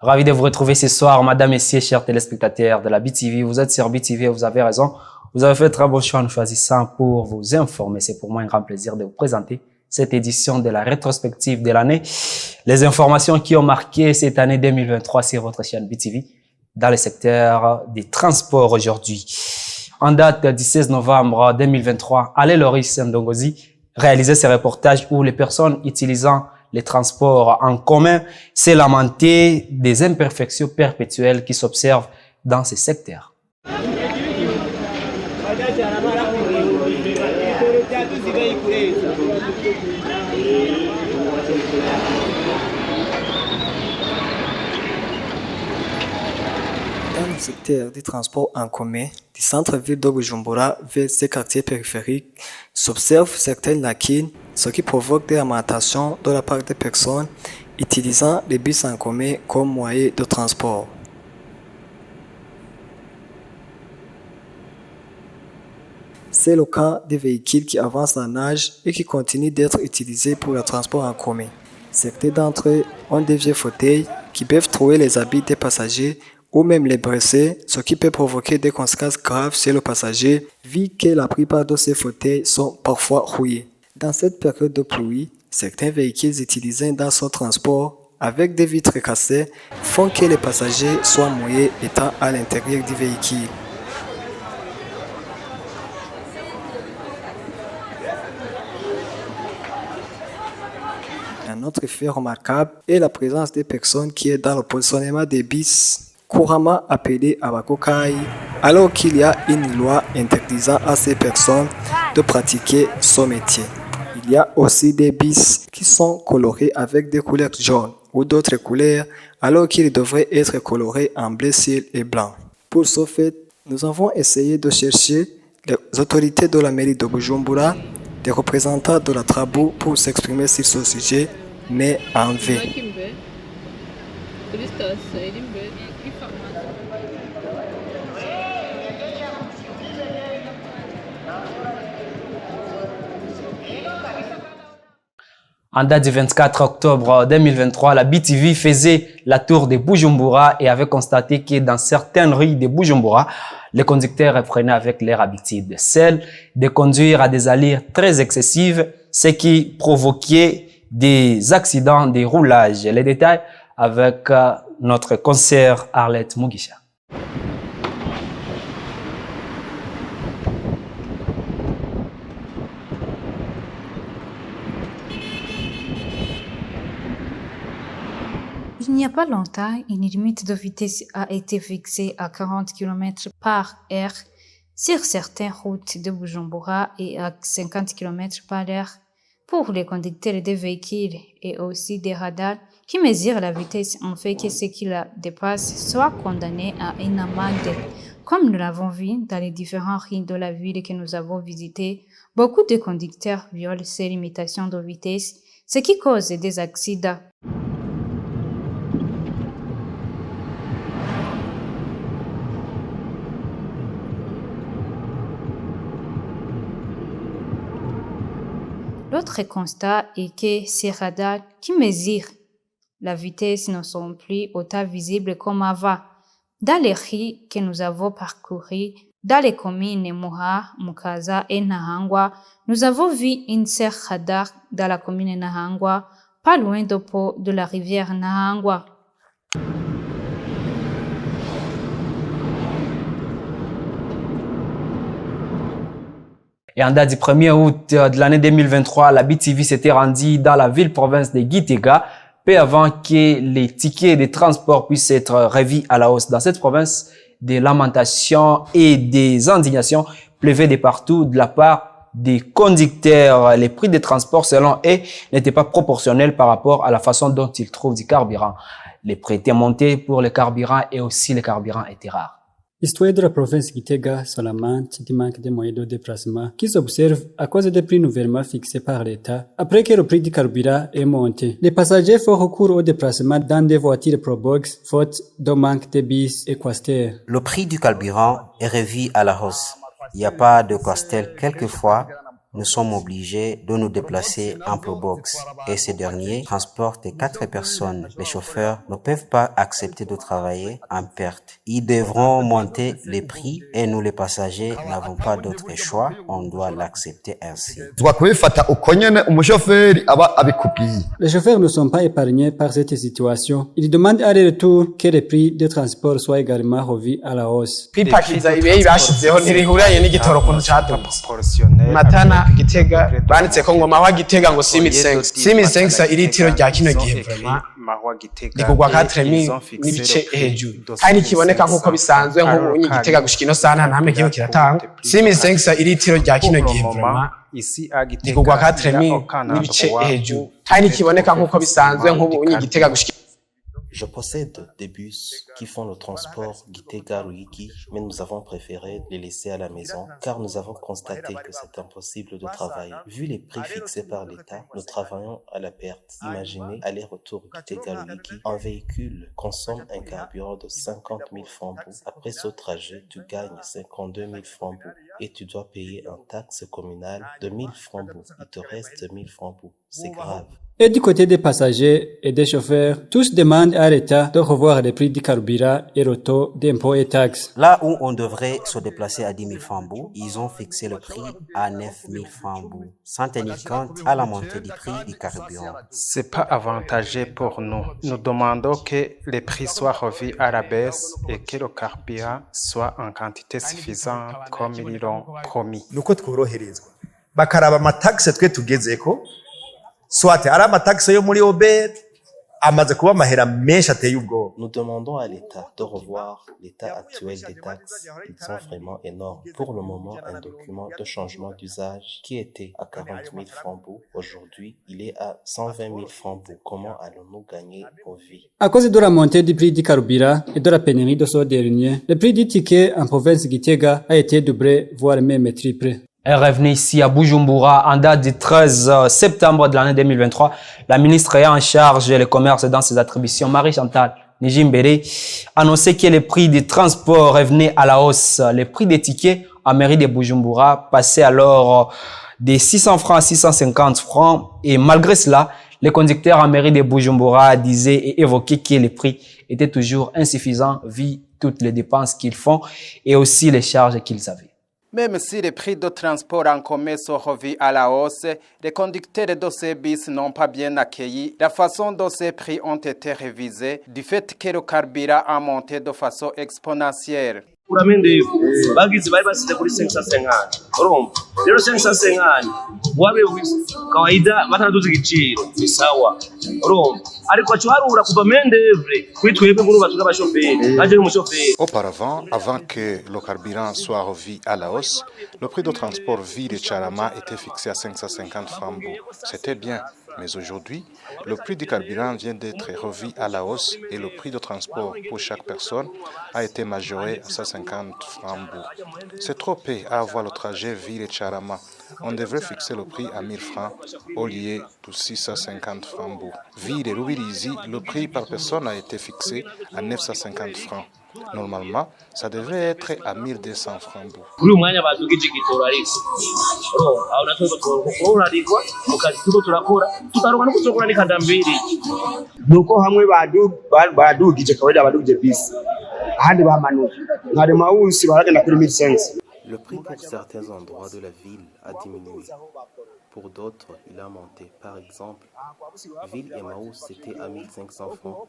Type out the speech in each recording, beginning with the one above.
Ravi de vous retrouver ce soir, madame, messieurs, chers téléspectateurs de la BTV. Vous êtes sur BTV et vous avez raison. Vous avez fait très bon choix en choisissant pour vous informer. C'est pour moi un grand plaisir de vous présenter cette édition de la rétrospective de l'année. Les informations qui ont marqué cette année 2023 sur votre chaîne BTV dans le secteur des transports aujourd'hui. En date du 16 novembre 2023, Ale Loris Ndongozi réalisait ce reportage où les personnes utilisant les transports en commun s'est lamenté des imperfections perpétuelles qui s'observent dans ces secteurs. Dans le secteur des transports en commun du centre-ville de Bujumbura vers ses quartiers périphériques, s'observent certaines lacunes, ce qui provoque des lamentations de la part des personnes utilisant les bus en commun comme moyen de transport. C'est le cas des véhicules qui avancent en âge et qui continuent d'être utilisés pour le transport en commun. Certains d'entre eux ont des vieux fauteuils qui peuvent trouver les habits des passagers ou même les briser, ce qui peut provoquer des conséquences graves chez le passager, vu que la plupart de ces fauteuils sont parfois rouillés. Dans cette période de pluie, certains véhicules utilisés dans ce transport, avec des vitres cassées, font que les passagers soient mouillés étant à l'intérieur du véhicule. Un autre fait remarquable est la présence des personnes qui est dans le positionnement des bus, couramment appelé Abakokai, alors qu'il y a une loi interdisant à ces personnes de pratiquer ce métier. Il y a aussi des bus qui sont colorés avec des couleurs jaunes ou d'autres couleurs, alors qu'ils devraient être colorés en bleu ciel et blanc. Pour ce fait, nous avons essayé de chercher les autorités de la mairie de Bujumbura, des représentants de la Trabou pour s'exprimer sur ce sujet, mais en vain. En date du 24 octobre 2023, la BTV faisait la tour de Bujumbura et avait constaté que dans certaines rues de Bujumbura, les conducteurs reprenaient avec leur habitude, celle de conduire à des allures très excessives, ce qui provoquait des accidents de roulage. Les détails avec notre consoeur Arlette Mugisha. Il n'y a pas longtemps, une limite de vitesse a été fixée à 40 km par heure sur certaines routes de Bujumbura et à 50 km par heure pour les conducteurs des véhicules et aussi des radars qui mesurent la vitesse en fait que ceux qui la dépassent soient condamnés à une amende. Comme nous l'avons vu dans les différents rues de la ville que nous avons visitées, beaucoup de conducteurs violent ces limitations de vitesse, ce qui cause des accidents. L'autre constat est que ces radars qui mesurent la vitesse ne sont plus autant visibles comme avant. Dans les rues que nous avons parcourues, dans les communes Muha, Mukaza et Nahangwa, nous avons vu une seule radar dans la commune Nahangwa, pas loin de la rivière Nahangwa. Et en date du 1er août de l'année 2023, la BTV s'était rendue dans la ville-province de Gitega, peu avant que les tickets de transport puissent être revus à la hausse. Dans cette province, des lamentations et des indignations pleuvaient de partout de la part des conducteurs. Les prix des transports, selon eux, n'étaient pas proportionnels par rapport à la façon dont ils trouvent du carburant. Les prix étaient montés pour le carburant et aussi le carburant était rare. L'histoire de la province Gitega se lamente du manque de moyens de déplacement qui s'observe à cause des prix nouvellement fixés par l'État après que le prix du carburant est monté. Les passagers font recours au déplacement dans des voitures Probox faute de manque de bus et quaster. Le prix du carburant est revu à la hausse. Il n'y a pas de Castel quelquefois nous sommes obligés de nous déplacer en Probox et ces derniers transportent 4 personnes. Les chauffeurs ne peuvent pas accepter de travailler en perte. Ils devront monter les prix et nous les passagers n'avons pas d'autre choix, on doit l'accepter ainsi. Les chauffeurs ne sont pas épargnés par cette situation. Ils demandent à retour que les prix de transport soient également revus à la hausse. kwipakiza ibeyi bashizeho ntirihuranye n'igitoro kuntu cadutse Matana Gitega banditse ko ngo mahwa Gitega ngo 6500 iritiro rya kino gihe vraiment rigugwa 4000 n'ibice hejuru kandi nikiboneka nkuko bisanzwe nk'ubu Gitega gushika ino sana ntame kiyo kiratanga 6500 iritiro rya kino gihe vraiment rigugwa 4000 n'ibice hejuru kandi nikiboneka nkuko bisanzwe nk'ubu Gitega gushika. Je possède des bus qui font le transport Gitega-Ruyigi, mais nous avons préféré les laisser à la maison car nous avons constaté que c'est impossible de travailler. Vu les prix fixés par l'État, nous travaillons à la perte. Imaginez aller-retour Gitega-Ruyigi. Un véhicule consomme un carburant de 50 000 francs. Après ce trajet, tu gagnes 52 000 francs et tu dois payer un taxe communale de 1000 francs. Il te reste 1000 francs. C'est grave. Et du côté des passagers et des chauffeurs, tous demandent à l'État de revoir les prix du carburant et le taux d'impôts et taxes. Là où on devrait se déplacer à 10 000 francs, ils ont fixé le prix à 9 000 francs, sans tenir compte à la montée du prix du carburant. C'est pas avantageux pour nous. Nous demandons que les prix soient revus à la baisse et que le carburant soit en quantité suffisante comme ils l'ont promis. Nuko tworoherezwa bakaraba amataxe twe tugezeko soit ari amataxe yo muri Ober amaze kuba mahera menshi ateye ubwoba. Nous demandons à l'État de revoir l'état actuel des taxes. Ils sont vraiment énormes. Pour le moment, un document de changement d'usage qui était à 40 000 francs, aujourd'hui, il est à 120 000 francs. Comment allons-nous gagner nos vies? À cause de la montée du prix du carburant et de la pénurie de ce dernier, le prix du ticket en province Gitega a été doublé, voire même triplé. Elle est revenue ici à Bujumbura en date du 13 septembre de l'année 2023. La ministre ayant en charge le commerce dans ses attributions, Marie-Chantal Nijimbere, annonçait que les prix des transports revenaient à la hausse. Les prix des tickets en mairie de Bujumbura passaient alors de 600 francs à 650 francs. Et malgré cela, les conducteurs en mairie de Bujumbura disaient et évoquaient que les prix étaient toujours insuffisants vu toutes les dépenses qu'ils font et aussi les charges qu'ils avaient. Même si les prix de transport en commun sont revus à la hausse, les conducteurs de ces bus n'ont pas bien accueilli la façon dont ces prix ont été révisés du fait que le carburant a monté de façon exponentielle. bagize bari basize kuri 550 urumva rero 550 wabe kawaida batanaduza igiciro ni sawa urumva ariko cyo kuva mendevre kwitwebwe muri batuga bashoferi aje umushoferi. Auparavant, avant que le carburant soit revu à la hausse, le prix de transport Ville-Charama était fixé à 550 francs. C'était bien. Mais aujourd'hui, le prix du carburant vient d'être revu à la hausse et le prix de transport pour chaque personne a été majoré à 150 francs. C'est trop peu à avoir le trajet Ville-Charama. On devrait fixer le prix à 1000 francs au lieu de 650 francs. Ville-Rubirizi, le prix par personne a été fixé à 950 francs. Normalement, ça devrait être à 1200 francs. Kuri umwanya badugije igitoro ariko aho natwe tukora ariko ukazi turakora tutaronka no kuzokora ni kadambiri nuko hamwe badugije kawaida badugije bisi ahandi bamanuka ngari mawusi baragenda kuri 1500. Le prix pour certains endroits de la ville a diminué. Pour d'autres, il a monté. Par exemple, Ville Emmaüs, c'était à 1500 francs,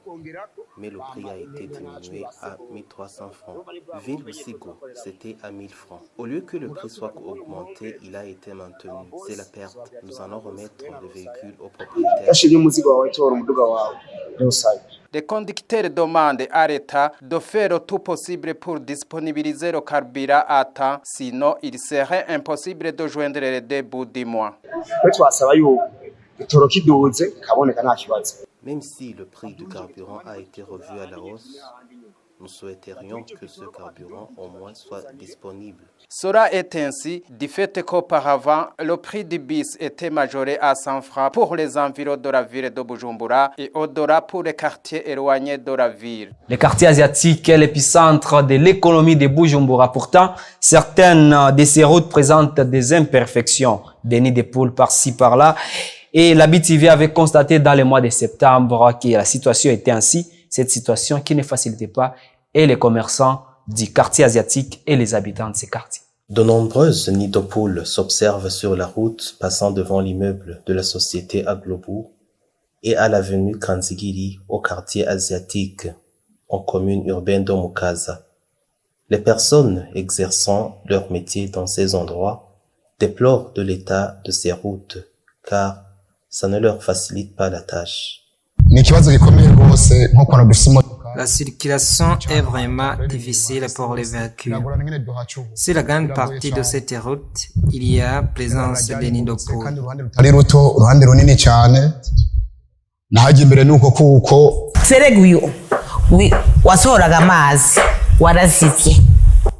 mais le prix a été diminué à 1300 francs. Ville Usigo, c'était à 1000 francs. Au lieu que le prix soit augmenté, il a été maintenu. C'est la perte. Nous allons remettre le véhicule au propriétaire. Les conducteurs demandent à l'État de faire tout possible pour disponibiliser le carburant à temps, sinon il serait impossible de joindre les deux bouts du mois. Même si le prix du carburant a été revu à la hausse, nous souhaiterions que ce carburant au moins soit disponible. Cela est ainsi du fait qu'auparavant, le prix du bis était majoré à 100 francs pour les environs de la ville de Bujumbura et au-delà pour les quartiers éloignés de la ville. Le quartier asiatique est l'épicentre de l'économie de Bujumbura. Pourtant, certaines de ces routes présentent des imperfections, des nids de poules par-ci par-là. Et la BTV avait constaté dans le mois de septembre que la situation était ainsi, cette situation qui ne facilitait pas et les commerçants du quartier asiatique et les habitants de ces quartiers. De nombreuses nids de poules s'observent sur la route passant devant l'immeuble de la société Aglobu et à l'avenue Kanzigiri au quartier asiatique en commune urbaine de Mukaza. Les personnes exerçant leur métier dans ces endroits déplorent de l'état de ces routes car ça ne leur facilite pas la tâche. La circulation est vraiment difficile pour les véhicules. Sur la grande partie de cette route, il y a présence des nids de poules.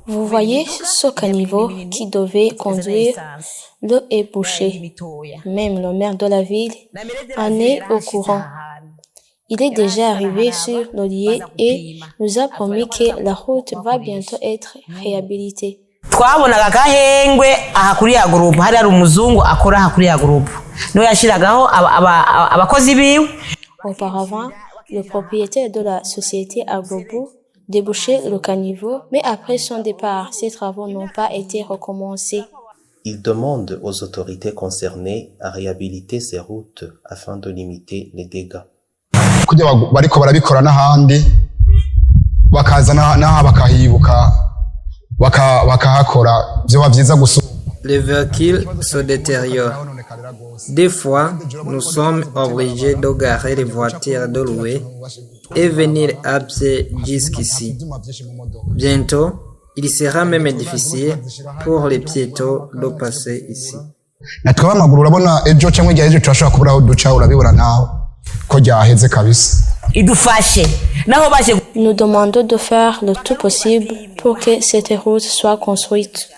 Vous voyez ce caniveau qui devait conduire, l'eau est bouchée. Même le maire de la ville en est au courant. Il est déjà arrivé sur le lieu et nous a promis que la route va bientôt être réhabilitée. Twabonaga gahengwe aha kuri ya groupe hari ari umuzungu akora aha kuri ya groupe no yashiragaho abakozi biwe. Auparavant, le propriétaire de la société Aglobu débouchait le caniveau, mais après son départ, ces travaux n'ont pas été recommencés. Il demande aux autorités concernées à réhabiliter ces routes afin de limiter les dégâts. Bariko barabikora n'ahandi bakaza n'aha bakahibuka bakahakora vyoba vyiza gusura. Les véhicules se détériorent. Des fois, nous sommes obligés de garer les voitures de louer et venir à pied jusqu'ici. Bientôt, il sera même difficile pour les piétons de passer ici. Natwe b'amaguru urabona ejo cyangwa igihe ejo turashobora kubura aho duca urabibona nawe ko ryaheze kabisa. Nous demandons de faire le tout possible pour que cette route soit construite.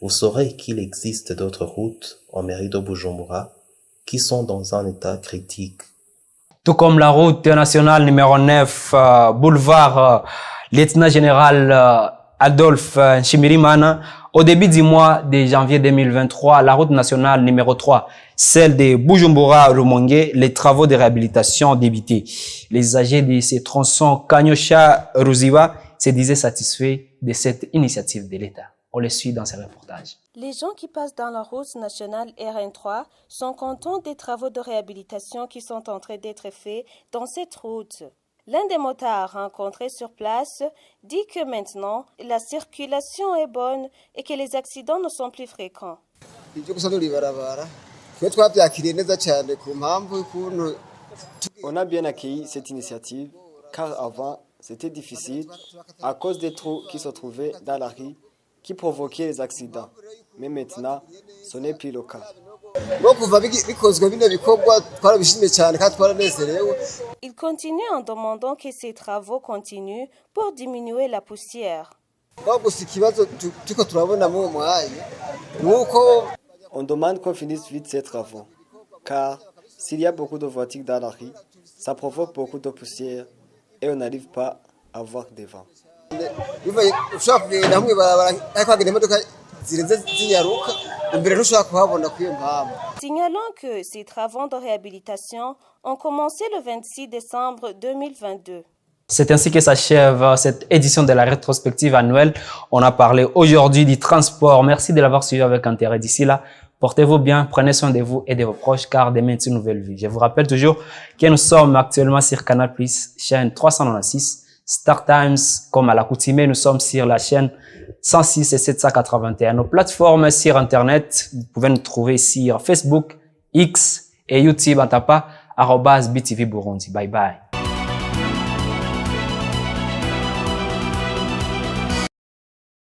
Vous saurez qu'il existe d'autres routes en mairie de Bujumbura qui sont dans un état critique. Tout comme la route nationale numéro 9, boulevard lieutenant général Adolphe Nshimirimana, au début du mois de janvier 2023, la route nationale numéro 3, celle de Bujumbura-Rumongue, les travaux de réhabilitation débutés. Les usagers de ces tronçons Kanyosha-Ruziba se disaient satisfaits de cette initiative de l'État. On le suit dans ces reportages. Les gens qui passent dans la route nationale RN3 sont contents des travaux de réhabilitation qui sont en train d'être faits dans cette route. L'un des motards rencontrés sur place dit que maintenant, la circulation est bonne et que les accidents ne sont plus fréquents. On a bien accueilli cette initiative car avant, c'était difficile à cause des trous qui se trouvaient dans la rue qui provoquaient les accidents. Mais maintenant, ce n'est plus le cas. Il continue en demandant que ces travaux continuent pour diminuer la poussière. On demande qu'on finisse vite ces travaux, car s'il y a beaucoup de voitures dans la rue, ça provoque beaucoup de poussière et on n'arrive pas à voir devant. Signalons que ces travaux de réhabilitation ont commencé le 26 décembre 2022. C'est ainsi que s'achève cette édition de la rétrospective annuelle. On a parlé aujourd'hui du transport. Merci de l'avoir suivi avec intérêt. D'ici là, portez-vous bien, prenez soin de vous et de vos proches car demain est une nouvelle vie. Je vous rappelle toujours que nous sommes actuellement sur Canal+, chaîne 396. Star Times, comme à l'accoutumée, nous sommes sur la chaîne 106 et 781. Nos plateformes sur Internet, vous pouvez nous trouver sur Facebook, X et YouTube en tapant @BTV Burundi. Bye bye.